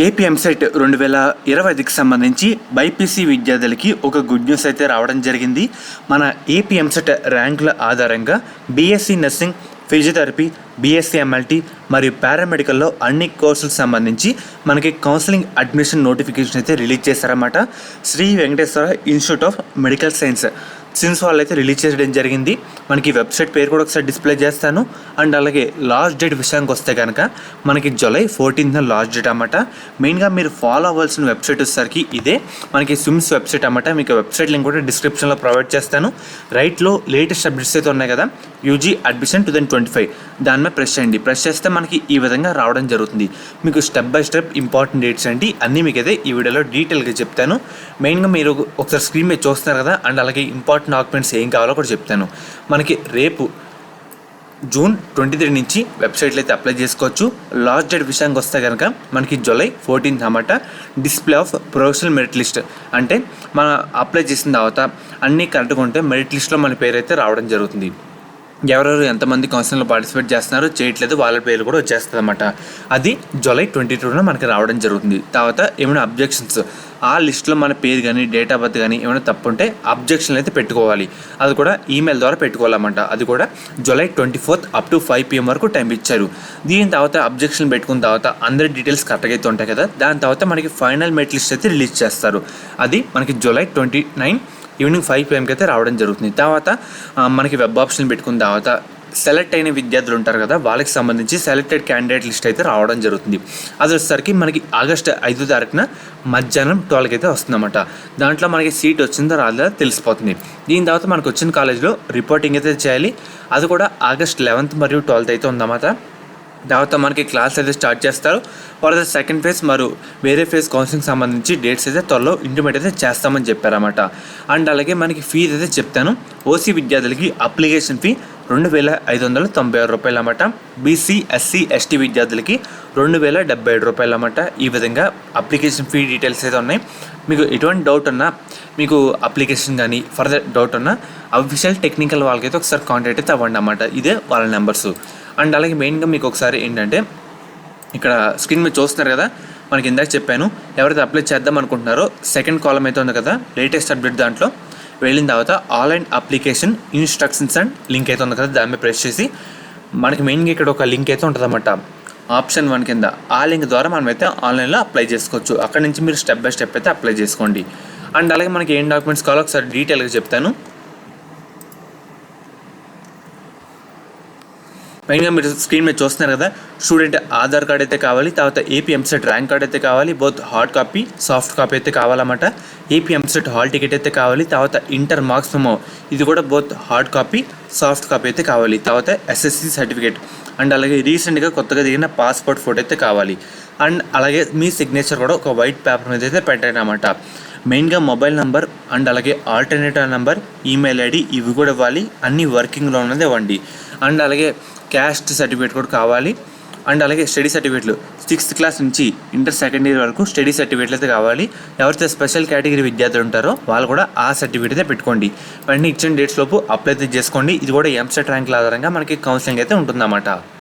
AP EAMCET 2025కి సంబంధించి BiPC విద్యార్థులకి ఒక గుడ్ న్యూస్ అయితే రావడం జరిగింది. మన ఏపీ ఎంసెట్ ర్యాంకుల ఆధారంగా BSc nursing, physiotherapy, BSc MLT మరియు పారామెడికల్లో అన్ని కోర్సులకు సంబంధించి మనకి కౌన్సిలింగ్ అడ్మిషన్ నోటిఫికేషన్ అయితే రిలీజ్ చేశారన్నమాట. Sri Venkateswara institute of medical sciences వాళ్ళు అయితే రిలీజ్ చేయడం జరిగింది. మనకి వెబ్సైట్ పేరు కూడా ఒకసారి డిస్ప్లే చేస్తాను. అండ్ అలాగే లాస్ట్ డేట్ విషయానికి వస్తే కనుక మనకి జూలై 14th లాస్ట్ డేట్ అన్నమాట. మెయిన్గా మీరు ఫాలో అవ్వాల్సిన వెబ్సైట్ వచ్చేసరికి ఇదే మనకి స్విమ్స్ వెబ్సైట్ అన్నమాట. మీకు వెబ్సైట్ లింక్ కూడా డిస్క్రిప్షన్లో ప్రొవైడ్ చేస్తాను. రైట్లో లేటెస్ట్ అప్డేట్స్ అయితే ఉన్నాయి కదా, యూజీ అడ్మిషన్ 2025 దాని మీద ప్రెస్ చేయండి. ప్రెస్ చేస్తే మనకి ఈ విధంగా రావడం జరుగుతుంది. మీకు step by step important dates అండి అన్నీ మీకు అయితే ఈ వీడియోలో డీటెయిల్గా చెప్తాను. మెయిన్గా మీరు ఒకసారి స్క్రీన్ మీద చూస్తున్నారు కదా, అండ్ అలాగే ఇంపార్టెంట్ డాక్యుమెంట్స్ ఏం కావాలో కూడా చెప్తాను. మనకి రేపు జూన్ 23 నుంచి వెబ్సైట్లో అయితే అప్లై చేసుకోవచ్చు. లాస్ట్ డేట్ విషయానికి వస్తే కనుక మనకి జూలై 14th అన్నమాట. Display of professional merit list అంటే మనం అప్లై చేసిన తర్వాత అన్నీ కరెక్ట్గా ఉంటే మెరిట్ లిస్ట్లో మన పేరు అయితే రావడం జరుగుతుంది. ఎవరెవరు ఎంతమంది కౌన్సిలింగ్లో పార్టిసిపేట్ చేస్తున్నారో చేయట్లేదు వాళ్ళ పేరు కూడా వచ్చేస్తుంది అన్నమాట. అది జూలై 22న మనకి రావడం జరుగుతుంది. తర్వాత ఏమైనా అబ్జెక్షన్స్ ఆ లిస్ట్లో మన పేరు కానీ డేట్ ఆఫ్ బర్త్ కానీ ఏమైనా తప్పు ఉంటే అబ్జెక్షన్లు అయితే పెట్టుకోవాలి. అది కూడా ఈమెయిల్ ద్వారా పెట్టుకోవాలన్నమాట. అది కూడా July 24th up to 5 PM వరకు టైం ఇచ్చారు. దీని తర్వాత అబ్జెక్షన్ పెట్టుకున్న తర్వాత అందరి డీటెయిల్స్ కరెక్ట్గా అయితే ఉంటాయి కదా, దాని తర్వాత మనకి ఫైనల్ మెరిట్ లిస్ట్ అయితే రిలీజ్ చేస్తారు. అది మనకి జూలై 29 ఈవినింగ్ 5 PMకి అయితే రావడం జరుగుతుంది. తర్వాత మనకి వెబ్ ఆప్షన్ పెట్టుకున్న తర్వాత సెలెక్ట్ అయిన విద్యార్థులు ఉంటారు కదా, వాళ్ళకి సంబంధించి సెలెక్టెడ్ క్యాండిడేట్ లిస్ట్ అయితే రావడం జరుగుతుంది. అది వచ్చేసరికి మనకి ఆగస్టు 5వ తారీఖున మధ్యాహ్నం 12కి అయితే వస్తుందన్నమాట. దాంట్లో మనకి సీట్ వచ్చిందో రాలేదో తెలిసిపోతుంది. దీని తర్వాత మనకు వచ్చిన కాలేజ్లో రిపోర్టింగ్ అయితే చేయాలి. అది కూడా ఆగస్ట్ 11th మరియు 12th అయితే ఉందన్నమాట. తర్వాత మనకి క్లాస్ అయితే స్టార్ట్ చేస్తారు. ఫర్ సెకండ్ ఫేజ్ మరియు వేరే ఫేజ్ కౌన్సిలింగ్ సంబంధించి డేట్స్ అయితే త్వరలో ఇంటిమేట్ అయితే చేస్తామని చెప్పారన్నమాట. అండ్ అలాగే మనకి ఫీజు అయితే చెప్తాను. ఓసీ విద్యార్థులకి అప్లికేషన్ ఫీ 2,596 రూపాయలు అన్నమాట. బీసీ, ఎస్సీ, ఎస్టీ విద్యార్థులకి 2,077 రూపాయలు అన్నమాట. ఈ విధంగా అప్లికేషన్ ఫీ డీటెయిల్స్ అయితే ఉన్నాయి. మీకు ఎటువంటి డౌట్ ఉన్నా, మీకు అప్లికేషన్ కానీ ఫర్దర్ డౌట్ ఉన్నా అఫీషియల్ టెక్నికల్ వాళ్ళకైతే ఒకసారి కాంటాక్ట్ అయితే అవ్వండి అన్నమాట. ఇదే వాళ్ళ నెంబర్స్. అండ్ అలాగే మెయిన్గా మీకు ఒకసారి ఏంటంటే ఇక్కడ స్క్రీన్ మీద చూస్తున్నారు కదా, మనకి ఇందాక చెప్పాను ఎవరైతే అప్లై చేద్దాం అనుకుంటున్నారో సెకండ్ కాలం అయితే ఉంది కదా, లేటెస్ట్ అప్డేట్ దాంట్లో వెళ్ళిన తర్వాత online application instructions and link అయితే ఉంది కదా, దాని మీద ప్రెస్ చేసి మనకి మెయిన్గా ఇక్కడ ఒక లింక్ అయితే ఉంటుంది అన్నమాట. ఆప్షన్ 1 కింద ఆ లింక్ ద్వారా మనం అయితే ఆన్లైన్లో అప్లై చేసుకోవచ్చు. అక్కడ నుంచి మీరు స్టెప్ బై స్టెప్ అయితే అప్లై చేసుకోండి. అండ్ అలాగే మనకి ఏం డాక్యుమెంట్స్ కావాలో ఒకసారి డీటెయిల్గా చెప్తాను. మెయిన్గా మీరు స్క్రీన్ మీద చూస్తున్నారు కదా, స్టూడెంట్ ఆధార్ కార్డ్ అయితే కావాలి. తర్వాత ఏపీ ఎంసెట్ ర్యాంక్ కార్డ్ అయితే కావాలి. Both hard copy, soft copy అయితే కావాలన్నమాట. ఏపీ ఎంసెట్ హాల్ టికెట్ అయితే కావాలి. తర్వాత ఇంటర్ మార్క్స్ మెమో, ఇది కూడా both hard copy, soft copy అయితే కావాలి. తర్వాత ఎస్ఎస్సి సర్టిఫికేట్ అండ్ అలాగే రీసెంట్గా కొత్తగా దిగిన పాస్పోర్ట్ ఫోటో అయితే కావాలి. అండ్ అలాగే మీ సిగ్నేచర్ కూడా ఒక వైట్ పేపర్ మీద అయితే పెట్టండి అన్నమాట. మెయిన్గా మొబైల్ నెంబర్ అండ్ అలాగే ఆల్టర్నేటివ్ నెంబర్, ఈమెయిల్ ఐడి ఇవి కూడా ఇవ్వాలి. అన్నీ వర్కింగ్లో ఉన్నది ఇవ్వండి. అండ్ అలాగే క్యాస్ట్ సర్టిఫికేట్ కూడా కావాలి. అండ్ అలాగే స్టడీ సర్టిఫికేట్లు 6th క్లాస్ నుంచి ఇంటర్ సెకండ్ ఇయర్ వరకు స్టడీ సర్టిఫికేట్లు అయితే కావాలి. ఎవరైతే స్పెషల్ కేటగిరీ విద్యార్థులు ఉంటారో వాళ్ళు కూడా ఆ సర్టిఫికేట్ అయితే పెట్టుకోండి. వెంటనే ఇచ్చిన డేట్స్ లోపు అప్లై అయితే చేసుకోండి. ఇది కూడా ఎంసెట్ ర్యాంకుల ఆధారంగా మనకి కౌన్సిలింగ్ అయితే ఉంటుందన్నమాట.